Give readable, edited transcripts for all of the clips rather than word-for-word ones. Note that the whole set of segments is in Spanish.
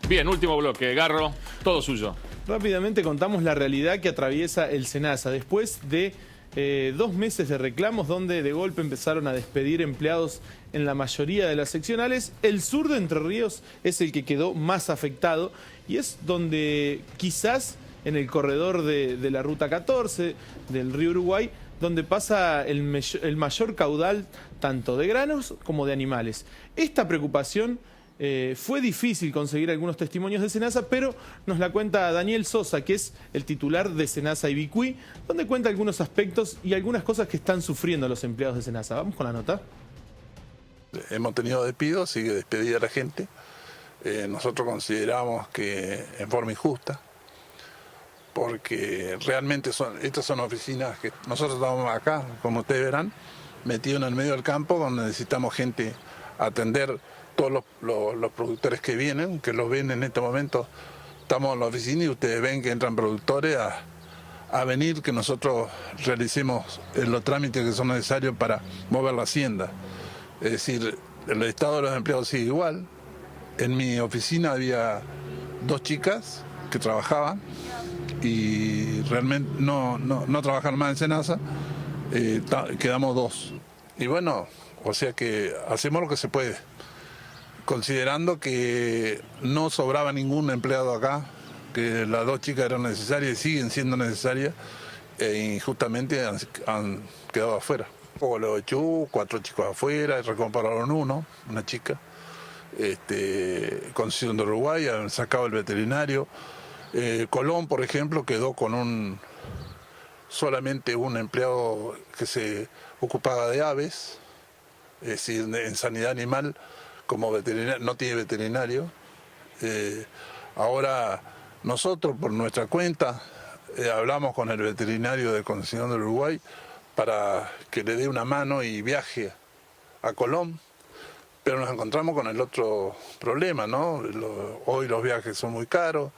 Bien, último bloque. Garro, todo suyo. Rápidamente contamos la realidad que atraviesa el SENASA después de 2 meses de reclamos donde de golpe empezaron a despedir empleados en la mayoría de las seccionales. El sur de Entre Ríos es el que quedó más afectado y es donde quizás en el corredor de la Ruta 14 del río Uruguay, donde pasa el mayor caudal tanto de granos como de animales. Esta preocupación fue difícil conseguir algunos testimonios de SENASA, pero nos la cuenta Daniel Sosa, que es el titular de SENASA Ibicuí, donde cuenta algunos aspectos y algunas cosas que están sufriendo los empleados de SENASA. Vamos con la nota. Hemos tenido despidos, sigue despedida la gente. Nosotros consideramos que en forma injusta, porque realmente estas son oficinas que nosotros estamos acá, como ustedes verán, metidos en el medio del campo, donde necesitamos gente a atender todos los productores que vienen, que los ven en este momento. Estamos en la oficina y ustedes ven que entran productores a venir, que nosotros realicemos los trámites que son necesarios para mover la hacienda. Es decir, el estado de los empleados sigue igual. En mi oficina había 2 chicas que trabajaban y realmente no trabajan más en SENASA, quedamos 2. Y bueno, o sea que hacemos lo que se puede, considerando que no sobraba ningún empleado acá, que las 2 chicas eran necesarias y siguen siendo necesarias, e injustamente han quedado afuera. O lo echó 4 chicos afuera, recuperaron una chica, Constitución de Uruguay, han sacado el veterinario. Colón, por ejemplo, quedó con solamente un empleado que se ocupaba de aves, es decir, en sanidad animal, como veterinario, no tiene veterinario. Ahora nosotros por nuestra cuenta hablamos con el veterinario de Constitución del Uruguay para que le dé una mano y viaje a Colón, pero nos encontramos con el otro problema, ¿no? Hoy los viajes son muy caros,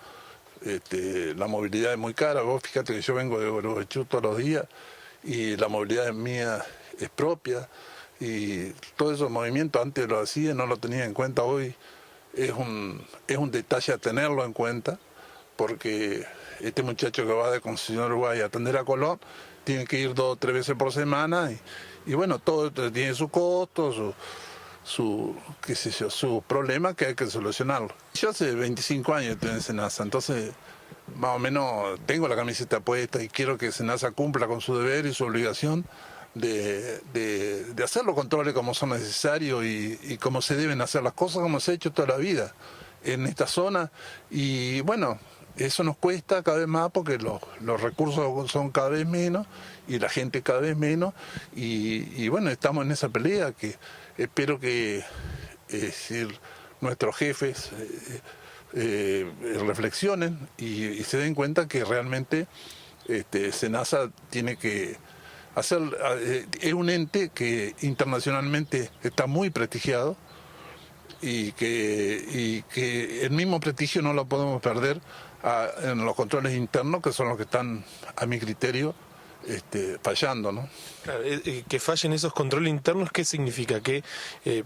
la movilidad es muy cara. Vos fíjate que yo vengo de Uruguaychú todos los días y la movilidad mía es propia. Y todos esos movimientos antes lo hacía, no lo tenía en cuenta. Hoy es un detalle a tenerlo en cuenta, porque este muchacho que va de Constitución Uruguay a atender a Colón tiene que ir 2 o 3 veces por semana y bueno, todo tiene su costo, qué sé yo, su problema que hay que solucionarlo. Yo hace 25 años estoy en SENASA, entonces más o menos tengo la camiseta puesta y quiero que SENASA cumpla con su deber y su obligación de hacer los controles como son necesarios y como se deben hacer las cosas, como se ha hecho toda la vida en esta zona. Y bueno, eso nos cuesta cada vez más porque los recursos son cada vez menos y la gente cada vez menos. Y bueno, estamos en esa pelea que espero que nuestros jefes reflexionen y se den cuenta que realmente SENASA tiene que es un ente que internacionalmente está muy prestigiado y que el mismo prestigio no lo podemos perder en los controles internos, que son los que están, a mi criterio, fallando, ¿no? Claro, que fallen esos controles internos, ¿qué significa? Que,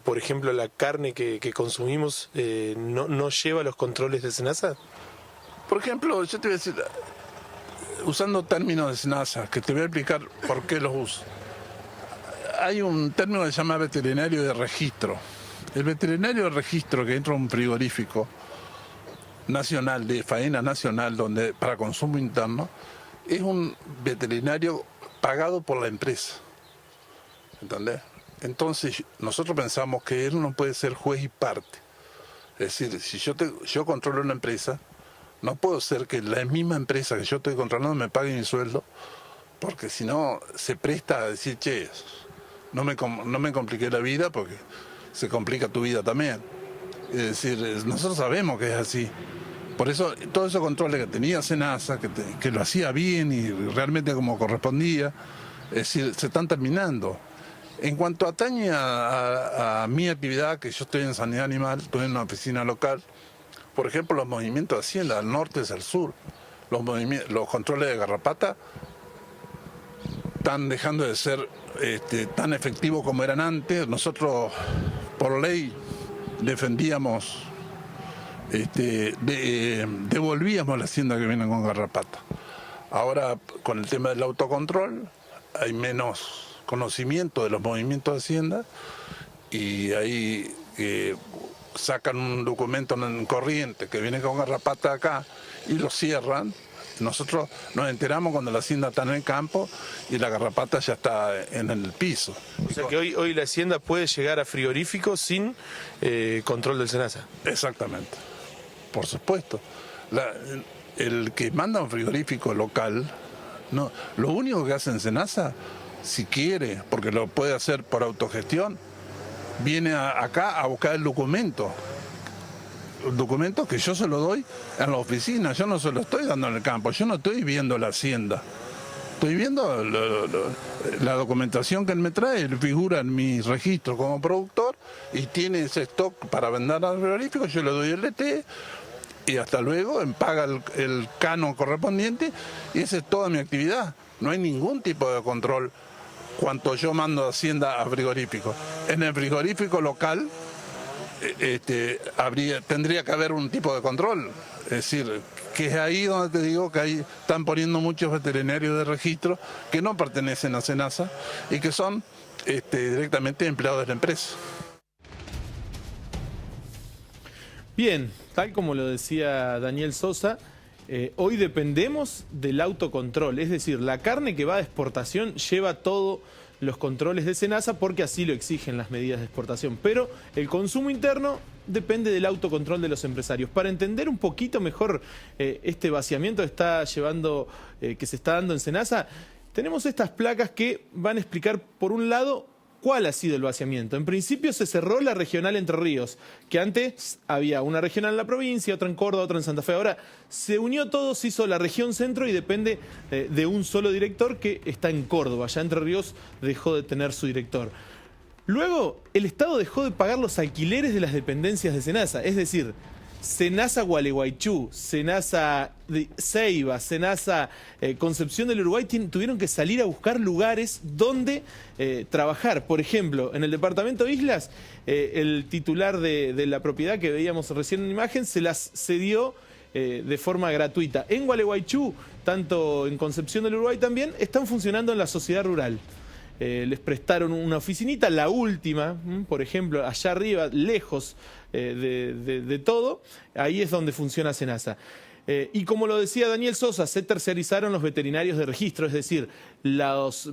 por ejemplo, la carne que consumimos no lleva los controles de SENASA. Por ejemplo, yo te voy a decir, usando términos de SENASA, que te voy a explicar por qué los uso. Hay un término que se llama veterinario de registro. El veterinario de registro que entra a un frigorífico nacional, de faena nacional, para consumo interno, es un veterinario pagado por la empresa. ¿Entendés? Entonces, nosotros pensamos que él no puede ser juez y parte. Es decir, si yo controlo una empresa, no puedo ser que la misma empresa que yo estoy controlando me pague mi sueldo, porque si no se presta a decir, che, no me compliqué la vida porque se complica tu vida también. Es decir, nosotros sabemos que es así. Por eso todos esos controles que tenía SENASA, que lo hacía bien y realmente como correspondía, es decir, se están terminando. En cuanto atañe a mi actividad, que yo estoy en sanidad animal, estoy en una oficina local, por ejemplo, los movimientos de hacienda, del norte hacia el sur, los controles de garrapata están dejando de ser tan efectivos como eran antes. Nosotros, por ley, defendíamos devolvíamos la hacienda que viene con garrapata. Ahora, con el tema del autocontrol, hay menos conocimiento de los movimientos de hacienda y ahí sacan un documento en corriente que viene con garrapata acá y lo cierran. Nosotros nos enteramos cuando la hacienda está en el campo y la garrapata ya está en el piso. O sea que hoy la hacienda puede llegar a frigoríficos sin control del SENASA. Exactamente, por supuesto. El que manda un frigorífico local, no, lo único que hace en SENASA, si quiere, porque lo puede hacer por autogestión, viene acá a buscar el documento que yo se lo doy en la oficina, yo no se lo estoy dando en el campo, yo no estoy viendo la hacienda, estoy viendo la documentación que él me trae, él figura en mi registro como productor y tiene ese stock para vender al frigorífico, yo le doy el ET y hasta luego paga el canon correspondiente y esa es toda mi actividad, no hay ningún tipo de control cuanto yo mando hacienda a frigorífico. En el frigorífico local tendría que haber un tipo de control, es decir, que es ahí donde te digo que ahí están poniendo muchos veterinarios de registro que no pertenecen a SENASA y que son directamente empleados de la empresa. Bien, tal como lo decía Daniel Sosa, hoy dependemos del autocontrol, es decir, la carne que va de exportación lleva todos los controles de SENASA porque así lo exigen las medidas de exportación, pero el consumo interno depende del autocontrol de los empresarios. Para entender un poquito mejor este vaciamiento que se está dando en SENASA, tenemos estas placas que van a explicar, por un lado, ¿cuál ha sido el vaciamiento? En principio se cerró la regional Entre Ríos, que antes había una regional en la provincia, otra en Córdoba, otra en Santa Fe. Ahora se unió todo, se hizo la región centro y depende de un solo director que está en Córdoba. Ya Entre Ríos dejó de tener su director. Luego el Estado dejó de pagar los alquileres de las dependencias de SENASA, es decir, SENASA Gualeguaychú, SENASA Ceiba, SENASA Concepción del Uruguay tuvieron que salir a buscar lugares donde trabajar. Por ejemplo, en el departamento de Islas, el titular de la propiedad que veíamos recién en imagen se las cedió de forma gratuita. En Gualeguaychú, tanto en Concepción del Uruguay también, están funcionando en la sociedad rural. Les prestaron una oficinita, la última, por ejemplo, allá arriba, lejos de todo, ahí es donde funciona SENASA. Y como lo decía Daniel Sosa, se tercerizaron los veterinarios de registro, es decir, los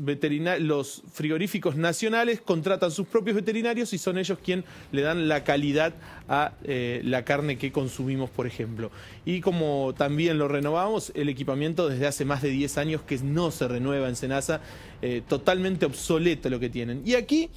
frigoríficos nacionales contratan sus propios veterinarios y son ellos quienes le dan la calidad a la carne que consumimos, por ejemplo. Y como también lo renovamos, el equipamiento desde hace más de 10 años que no se renueva en SENASA, totalmente obsoleto lo que tienen. Y aquí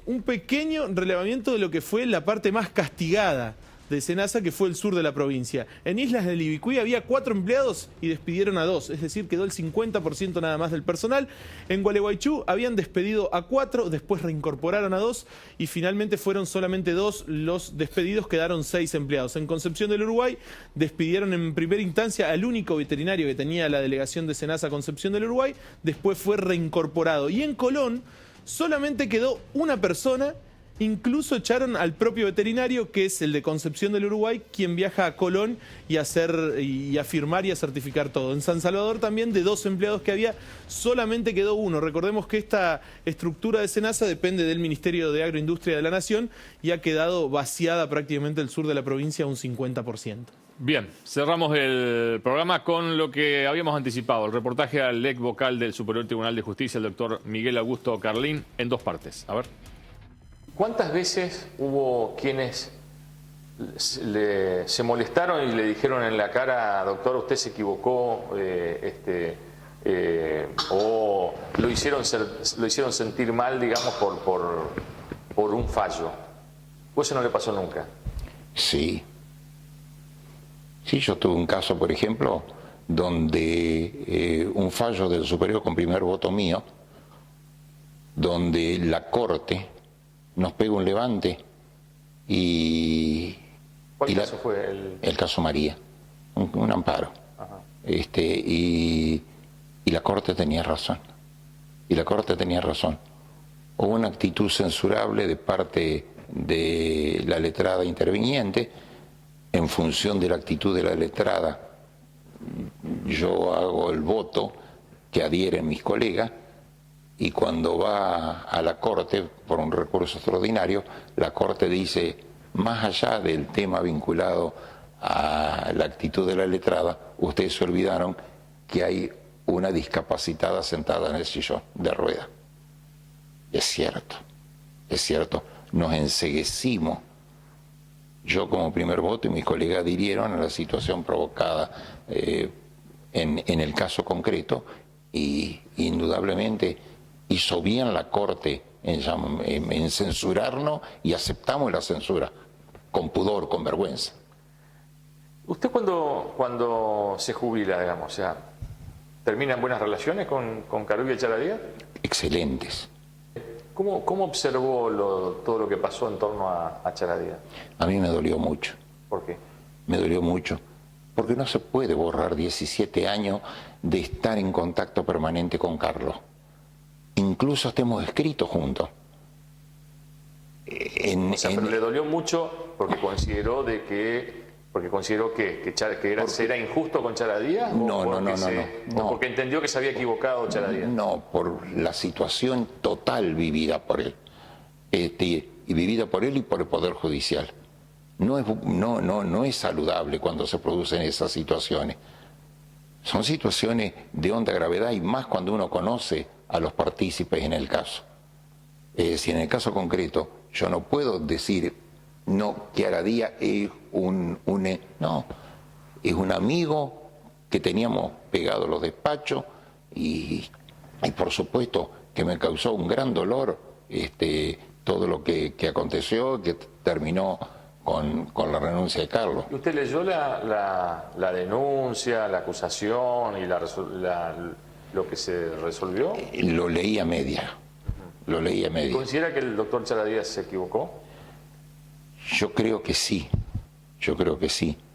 un pequeño relevamiento de lo que fue la parte más castigada de SENASA, que fue el sur de la provincia. En Islas del Ibicuí había 4 empleados y despidieron a 2, es decir, quedó el 50% nada más del personal. En Gualeguaychú habían despedido a 4, después reincorporaron a 2 y finalmente fueron solamente 2 los despedidos, quedaron 6 empleados. En Concepción del Uruguay despidieron en primera instancia al único veterinario que tenía la delegación de SENASA Concepción del Uruguay, después fue reincorporado. Y en Colón solamente quedó una persona. Incluso echaron al propio veterinario, que es el de Concepción del Uruguay, quien viaja a Colón y a firmar y a certificar todo. En San Salvador también, de 2 empleados que había, solamente quedó 1. Recordemos que esta estructura de SENASA depende del Ministerio de Agroindustria de la Nación y ha quedado vaciada prácticamente el sur de la provincia un 50%. Bien, cerramos el programa con lo que habíamos anticipado, el reportaje al ex vocal del Superior Tribunal de Justicia, el doctor Miguel Augusto Carlín, en 2 partes. A ver. ¿Cuántas veces hubo quienes se molestaron y le dijeron en la cara, doctor, usted se equivocó, o lo hicieron sentir mal, digamos, por un fallo? ¿O eso no le pasó nunca? Sí. Sí, yo tuve un caso, por ejemplo, donde un fallo del superior con primer voto mío, donde la Corte nos pega un levante y... ¿Cuál caso fue? El caso María, un amparo. Ajá. Y la Corte tenía razón. Y la Corte tenía razón. Hubo una actitud censurable de parte de la letrada interviniente, en función de la actitud de la letrada, yo hago el voto que adhieren mis colegas, y cuando va a la Corte por un recurso extraordinario, la Corte dice, más allá del tema vinculado a la actitud de la letrada, ustedes se olvidaron que hay una discapacitada sentada en el sillón de rueda. Es cierto, nos enceguecimos. Yo como primer voto y mis colegas adhirieron a la situación provocada en el caso concreto, y indudablemente hizo bien la Corte en censurarnos, y aceptamos la censura con pudor, con vergüenza. ¿Usted cuando se jubila, digamos, o sea, termina en buenas relaciones con Carulla y Charadía? Excelentes. ¿Cómo observó todo lo que pasó en torno a Charadía? A mí me dolió mucho. ¿Por qué? Me dolió mucho, porque no se puede borrar 17 años de estar en contacto permanente con Carlos. Incluso hasta hemos escrito juntos. Pero le dolió mucho porque consideró que era injusto con Charadía. No. ¿O porque entendió que se había equivocado Charadía? No, por la situación total vivida por él. Y vivida por él y por el Poder Judicial. No es saludable cuando se producen esas situaciones. Son situaciones de honda gravedad, y más cuando uno conoce a los partícipes en el caso. Si en el caso concreto yo no puedo decir que Aradía es es un amigo que teníamos pegado los despachos, y por supuesto que me causó un gran dolor todo lo que aconteció, que terminó con la renuncia de Carlos. ¿Y usted leyó la denuncia, la acusación y lo que se resolvió? Lo leí a media. ¿Considera que el doctor Charadía se equivocó? Yo creo que sí.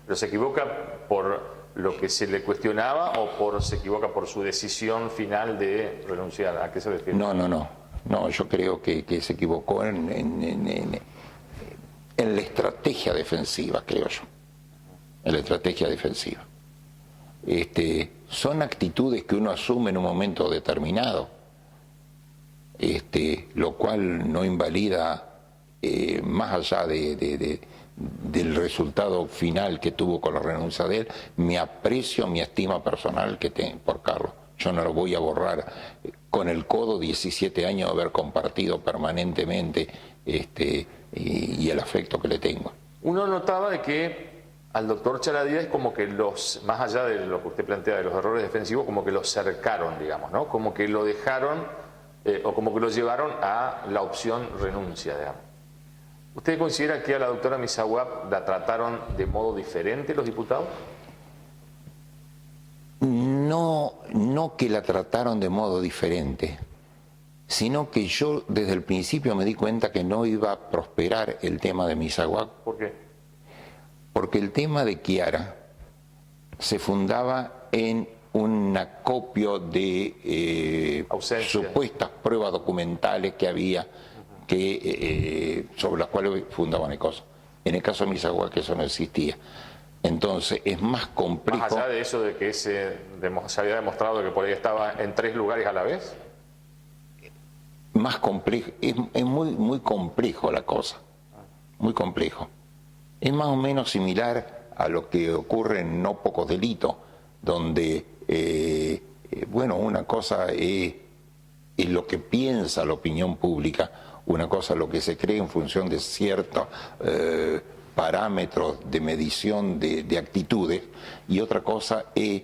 ¿Pero se equivoca por lo que se le cuestionaba o se equivoca por su decisión final de renunciar? ¿A qué se refiere? No, yo creo que se equivocó en la estrategia defensiva, creo yo. En la estrategia defensiva. Son actitudes que uno asume en un momento determinado, lo cual no invalida, más allá del resultado final que tuvo con la renuncia de él, mi aprecio, mi estima personal que tengo por Carlos. Yo no lo voy a borrar con el codo 17 años de haber compartido permanentemente y el afecto que le tengo. Uno notaba de que al doctor Charadía es como que más allá de lo que usted plantea de los errores defensivos, como que lo cercaron, digamos, ¿no? Como que lo dejaron o como que lo llevaron a la opción renuncia, digamos. ¿Usted considera que a la doctora Misawa la trataron de modo diferente los diputados? No que la trataron de modo diferente, sino que yo desde el principio me di cuenta que no iba a prosperar el tema de Misawa. ¿Por qué? Porque el tema de Chiara se fundaba en un acopio de supuestas pruebas documentales que había sobre las cuales fundaban el caso. En el caso de Misawa, que eso no existía. Entonces es más complejo. Más allá de eso de que se había demostrado que por ahí estaba en 3 lugares a la vez. Más complejo, es muy complejo la cosa, muy complejo. Es más o menos similar a lo que ocurre en no pocos delitos, donde, una cosa es lo que piensa la opinión pública, una cosa es lo que se cree en función de ciertos parámetros de medición de actitudes, y otra cosa es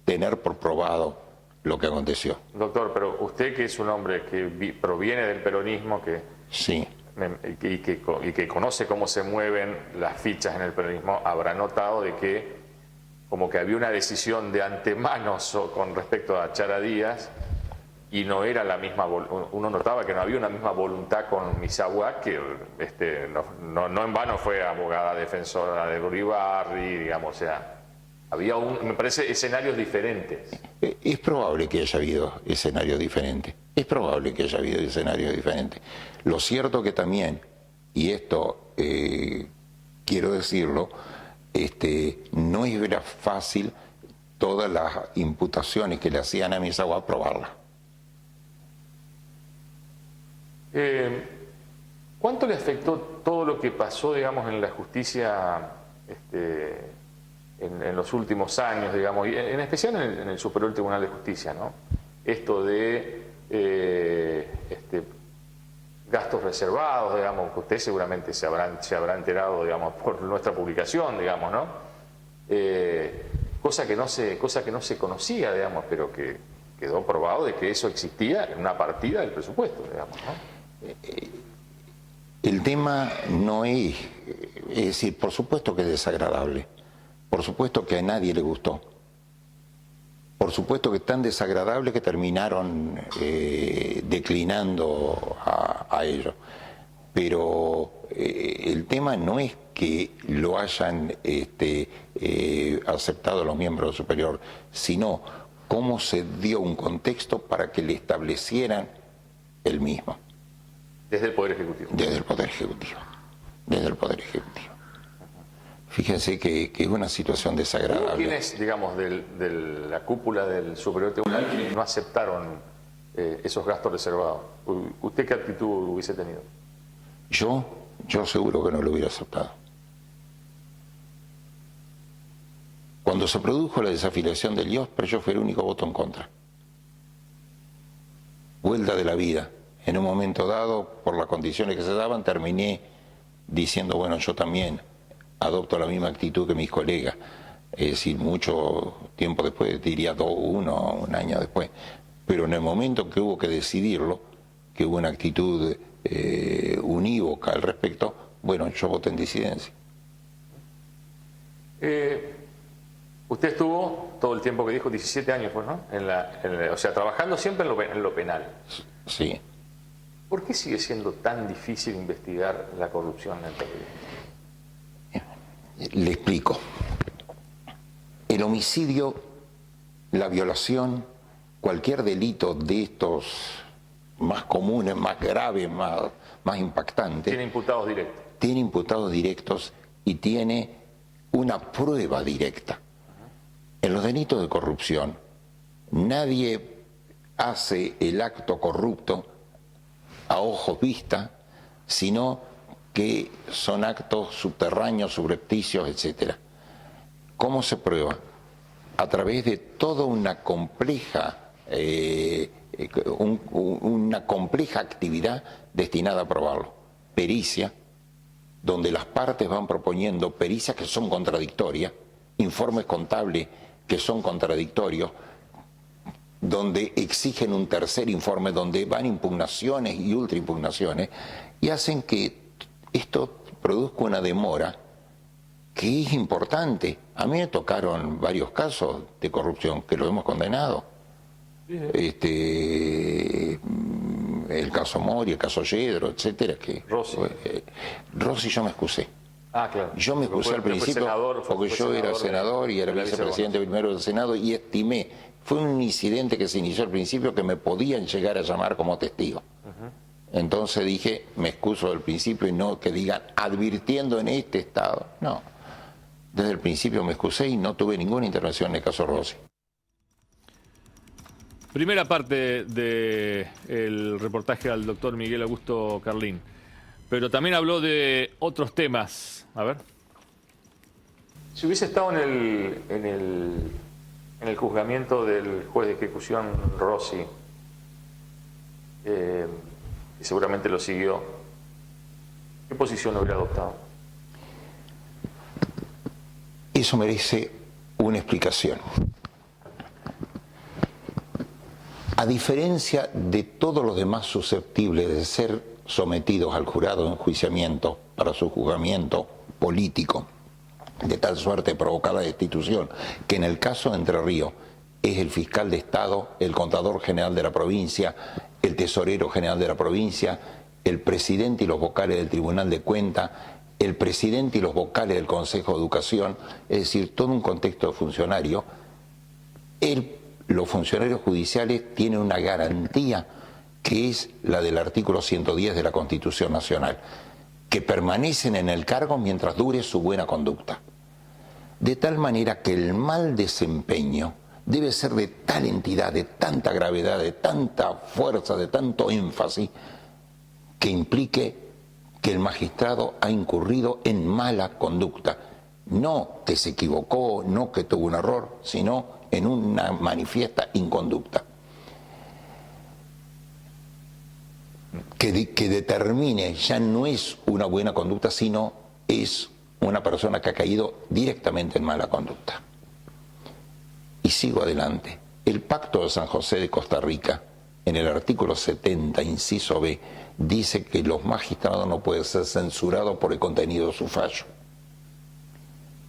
tener por probado lo que aconteció. Doctor, pero usted, que es un hombre que proviene del peronismo, sí, y que conoce cómo se mueven las fichas en el peronismo, habrá notado de que como que había una decisión de antemano con respecto a Charadías, y no era la misma, uno notaba que no había una misma voluntad con Misawa, que no en vano fue abogada defensora de Uribarri, digamos, o sea, había me parece, escenarios diferentes. Es probable que haya habido escenarios diferentes. Lo cierto que también, y esto quiero decirlo, no era fácil todas las imputaciones que le hacían a Misawa probarlas. ¿Cuánto le afectó todo lo que pasó, digamos, en la justicia en los últimos años, digamos, y en especial en el Superior Tribunal de Justicia, ¿no? Esto de gastos reservados, digamos, que usted seguramente se habrá enterado, digamos, por nuestra publicación, digamos, ¿no? Cosa que no se conocía, digamos, pero que quedó probado de que eso existía en una partida del presupuesto, digamos, ¿no? El tema no es decir, por supuesto que es desagradable, por supuesto que a nadie le gustó, por supuesto que es tan desagradable que terminaron declinando a ello, pero el tema no es que lo hayan aceptado los miembros del superior, sino cómo se dio un contexto para que le establecieran el mismo. Desde el Poder Ejecutivo. Desde el Poder Ejecutivo. Desde el Poder Ejecutivo. Fíjense que es una situación desagradable. ¿Hubo quienes, digamos, de la cúpula del Superior Tribunal quienes no aceptaron esos gastos reservados? ¿Usted qué actitud hubiese tenido? Yo seguro que no lo hubiera aceptado. Cuando se produjo la desafiliación del IOSPRE, yo fui el único voto en contra. Vuelta de la vida. En un momento dado, por las condiciones que se daban, terminé diciendo, bueno, yo también adopto la misma actitud que mis colegas. Es decir, mucho tiempo después, diría un año después. Pero en el momento que hubo que decidirlo, que hubo una actitud unívoca al respecto, bueno, yo voté en disidencia. Usted estuvo todo el tiempo que dijo, 17 años, pues, ¿no? O sea, trabajando siempre en lo penal. Sí. ¿Por qué sigue siendo tan difícil investigar la corrupción en el periodismo? Le explico. El homicidio, la violación, cualquier delito de estos más comunes, más graves, más impactantes, Tiene imputados directos. Tiene imputados directos y tiene una prueba directa. En los delitos de corrupción, nadie hace el acto corrupto a ojos vista, sino que son actos subterráneos, subrepticios, etc. ¿Cómo se prueba? A través de toda una compleja actividad destinada a probarlo. Pericia, donde las partes van proponiendo pericias que son contradictorias, informes contables que son contradictorios, donde exigen un tercer informe, donde van impugnaciones y ultraimpugnaciones, y hacen que esto produzca una demora que es importante. A mí me tocaron varios casos de corrupción que lo hemos condenado. El caso Mori, el caso Yedro, etcétera. Rossi yo me excusé. Ah, claro. Yo me excusé al principio porque yo era senador y era vicepresidente primero del Senado y estimé, fue un incidente que se inició al principio que me podían llegar a llamar como testigo. Entonces dije, me excuso del principio y no que digan advirtiendo en este estado. No, desde el principio me excusé y no tuve ninguna intervención en el caso Rossi. Primera parte del reportaje al doctor Miguel Augusto Carlín, pero también habló de otros temas. A ver. Si hubiese estado en el juzgamiento del juez de ejecución Rossi, y seguramente lo siguió, ¿qué posición hubiera adoptado? Eso merece una explicación. A diferencia de todos los demás susceptibles de ser sometidos al jurado de enjuiciamiento para su juzgamiento político, de tal suerte provocar la destitución, que en el caso de Entre Ríos es el fiscal de Estado, el contador general de la provincia, el tesorero general de la provincia, el presidente y los vocales del Tribunal de Cuentas, el presidente y los vocales del Consejo de Educación, es decir, todo un contexto de funcionario. Los funcionarios judiciales tienen una garantía que es la del artículo 110 de la Constitución Nacional, que permanecen en el cargo mientras dure su buena conducta. de tal manera que el mal desempeño debe ser de tal entidad, de tanta gravedad, de tanta fuerza, de tanto énfasis, que implique que el magistrado ha incurrido en mala conducta. No que se equivocó, no que tuvo un error, sino en una manifiesta inconducta. Que determine, ya no es una buena conducta, sino es una persona que ha caído directamente en mala conducta. Y sigo adelante. El Pacto de San José de Costa Rica, en el artículo 70, inciso B, dice que los magistrados no pueden ser censurados por el contenido de su fallo.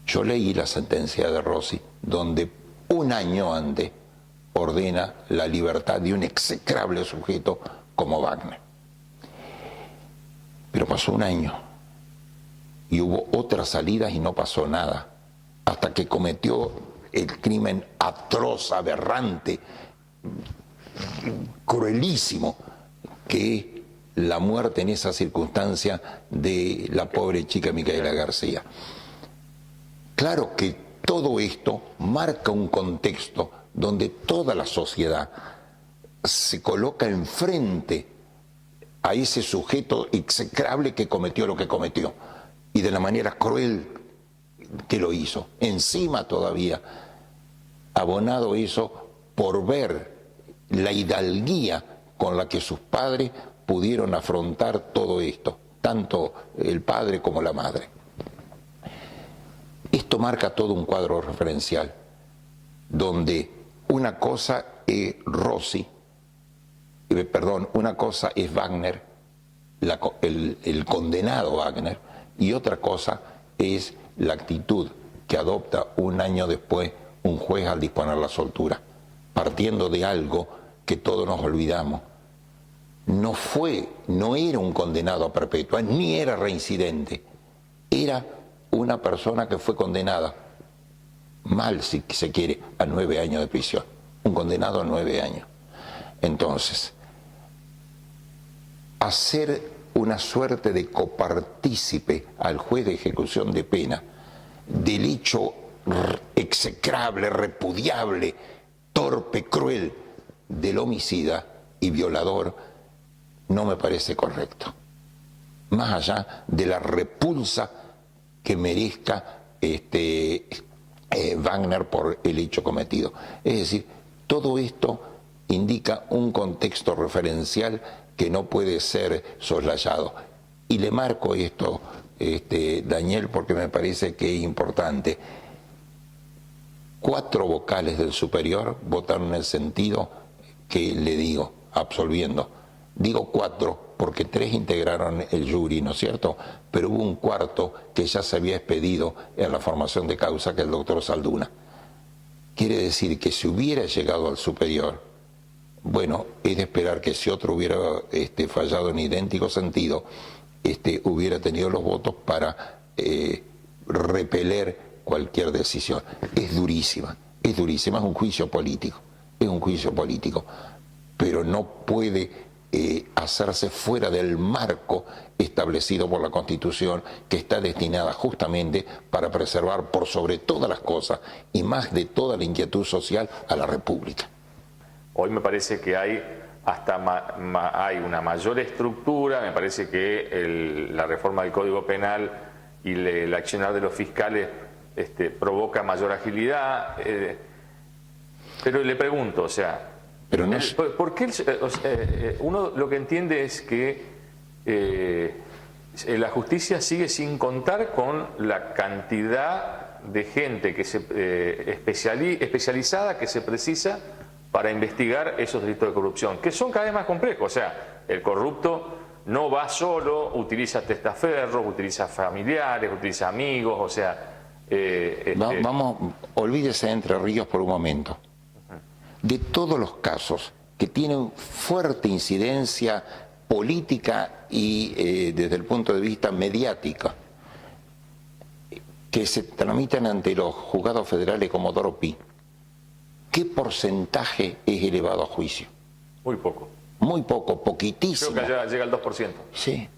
Yo leí la sentencia de Rossi, donde un año antes ordena la libertad de un execrable sujeto como Wagner. Pero pasó un año y hubo otras salidas y no pasó nada, hasta que cometió el crimen atroz, aberrante, cruelísimo, que es la muerte en esa circunstancia de la pobre chica Micaela García. Claro que todo esto marca un contexto donde toda la sociedad se coloca enfrente a ese sujeto execrable que cometió lo que cometió y de la manera cruel que lo hizo. Encima todavía, abonado eso por ver la hidalguía con la que sus padres pudieron afrontar todo esto, tanto el padre como la madre. Esto marca todo un cuadro referencial, donde una cosa es Rossi, una cosa es Wagner, el condenado Wagner, y otra cosa es la actitud que adopta un año después un juez al disponer la soltura, partiendo de algo que todos nos olvidamos. No era un condenado a perpetua, ni era reincidente, era una persona que fue condenada, mal si se quiere, a 9 años de prisión, un condenado a 9 años. Entonces, hacer una suerte de copartícipe al juez de ejecución de pena del hecho execrable, repudiable, torpe, cruel del homicida y violador, no me parece correcto. Más allá de la repulsa que merezca Wagner por el hecho cometido. Es decir, todo esto indica un contexto referencial que no puede ser soslayado. Y le marco esto, Daniel, porque me parece que es importante. 4 vocales del superior votaron en el sentido que le digo, absolviendo. Digo 4 porque 3 integraron el jury, ¿no es cierto? Pero hubo un cuarto que ya se había expedido en la formación de causa, que es el doctor Salduna. Quiere decir que si hubiera llegado al superior, bueno, es de esperar que si otro hubiera fallado en idéntico sentido, hubiera tenido los votos para repeler cualquier decisión. Es durísima, es un juicio político, pero no puede hacerse fuera del marco establecido por la Constitución, que está destinada justamente para preservar por sobre todas las cosas y más de toda la inquietud social a la República. Hoy me parece que hay hay una mayor estructura, me parece que la reforma del Código Penal y el accionar de los fiscales provoca mayor agilidad, pero le pregunto, o sea, pero no es... ¿por qué uno lo que entiende es que la justicia sigue sin contar con la cantidad de gente que especializada que se precisa para investigar esos delitos de corrupción, que son cada vez más complejos? O sea, el corrupto no va solo, utiliza testaferros, utiliza familiares, utiliza amigos, o sea... Vamos, olvídese de Entre Ríos por un momento. De todos los casos que tienen fuerte incidencia política y desde el punto de vista mediático, que se tramitan ante los juzgados federales como Doropi, ¿qué porcentaje es elevado a juicio? Muy poco. Muy poco, poquitísimo. Creo que allá llega al 2%. Sí.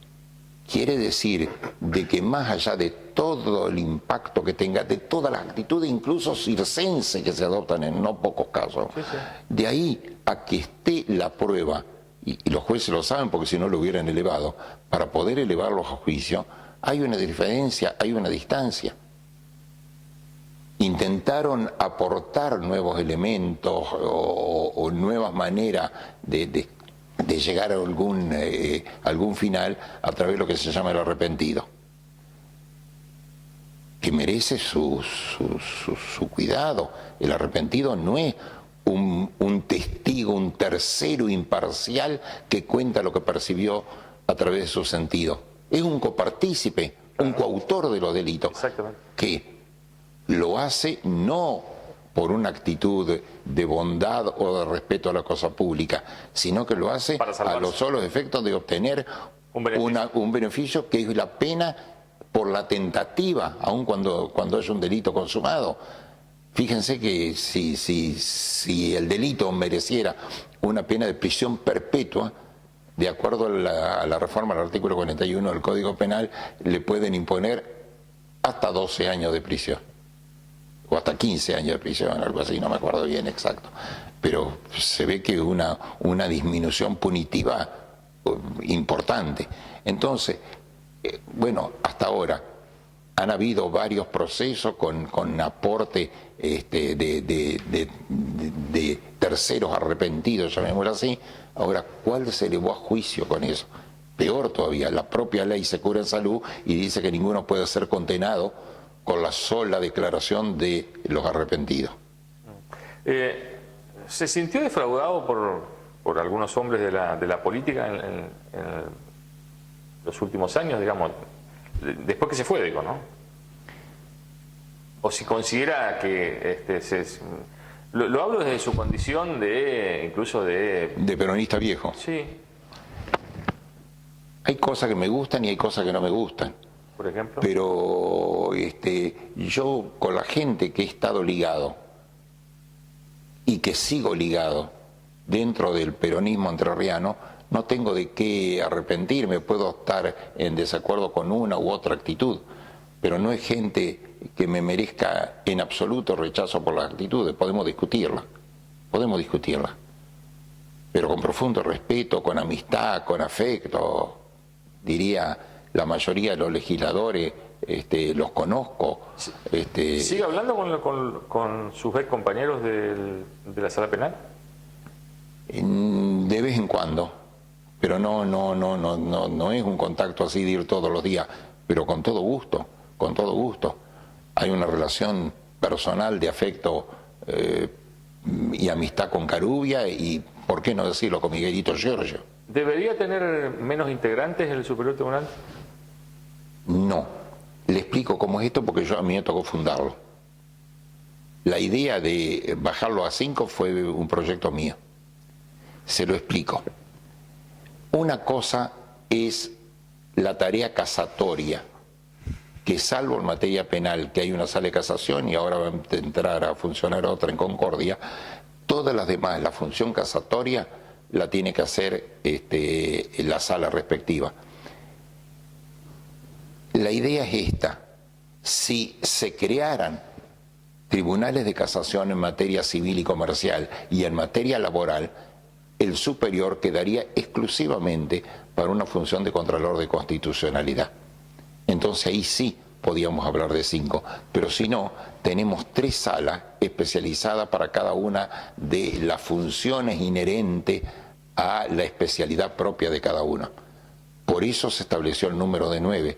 quiere decir de que más allá de todo el impacto que tenga, de todas las actitudes, incluso circenses que se adoptan en no pocos casos, de ahí a que esté la prueba, y los jueces lo saben porque si no lo hubieran elevado, para poder elevarlos a juicio, hay una diferencia, hay una distancia. Intentaron aportar nuevos elementos o nuevas maneras de llegar a algún final a través de lo que se llama el arrepentido, que merece su cuidado. El arrepentido no es un testigo, un tercero imparcial que cuenta lo que percibió a través de su sentido. Es un copartícipe, un coautor de los delitos, que lo hace no por una actitud de bondad o de respeto a la cosa pública, sino que lo hace a los solos efectos de obtener un beneficio que es la pena por la tentativa, aun cuando es un delito consumado. Fíjense que si el delito mereciera una pena de prisión perpetua, de acuerdo a la reforma del artículo 41 del Código Penal, le pueden imponer hasta 12 años de prisión, o hasta 15 años de prisión, algo así, no me acuerdo bien exacto. Pero se ve que una disminución punitiva importante. Entonces, bueno, hasta ahora han habido varios procesos con aporte de terceros arrepentidos, llamémoslo así. Ahora, ¿cuál se elevó a juicio con eso? Peor todavía, la propia ley se cura en salud y dice que ninguno puede ser condenado con la sola declaración de los arrepentidos. ¿Se sintió defraudado por algunos hombres de la política en los últimos años, digamos, después que se fue, digo, ¿no? O si considera que lo hablo desde su condición incluso de peronista viejo. Sí. Hay cosas que me gustan y hay cosas que no me gustan. Por ejemplo. Pero yo con la gente que he estado ligado y que sigo ligado dentro del peronismo entrerriano, no tengo de qué arrepentirme. Puedo estar en desacuerdo con una u otra actitud, pero no es gente que me merezca en absoluto rechazo por las actitudes. Podemos discutirla, pero con profundo respeto, con amistad, con afecto. Diría, la mayoría de los legisladores los conozco. ¿Sigue hablando con sus ex compañeros de la sala penal? De vez en cuando, pero no es un contacto así de ir todos los días, pero con todo gusto. Hay una relación personal de afecto y amistad con Carubia y, ¿por qué no decirlo, con Miguelito Giorgio? ¿Debería tener menos integrantes el Superior Tribunal? No. Le explico cómo es esto porque a mí me tocó fundarlo. La idea de bajarlo a 5 fue un proyecto mío. Se lo explico. Una cosa es la tarea casatoria, que salvo en materia penal, que hay una sala de casación y ahora va a entrar a funcionar otra en Concordia, todas las demás, la función casatoria la tiene que hacer la sala respectiva. La idea es esta: si se crearan tribunales de casación en materia civil y comercial y en materia laboral, el superior quedaría exclusivamente para una función de contralor de constitucionalidad. Entonces ahí sí podíamos hablar de 5, pero si no, tenemos 3 salas especializadas para cada una de las funciones inherentes a la especialidad propia de cada una. Por eso se estableció el número de 9.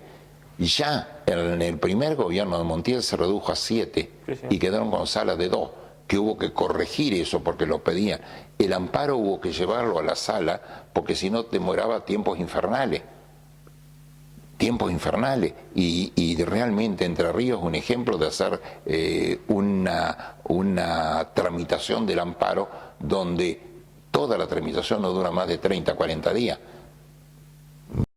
Ya en el primer gobierno de Montiel se redujo a 7 y quedaron con salas de 2, que hubo que corregir eso porque lo pedían. El amparo hubo que llevarlo a la sala porque si no demoraba tiempos infernales. Y realmente Entre Ríos es un ejemplo de hacer una tramitación del amparo donde toda la tramitación no dura más de 30, 40 días.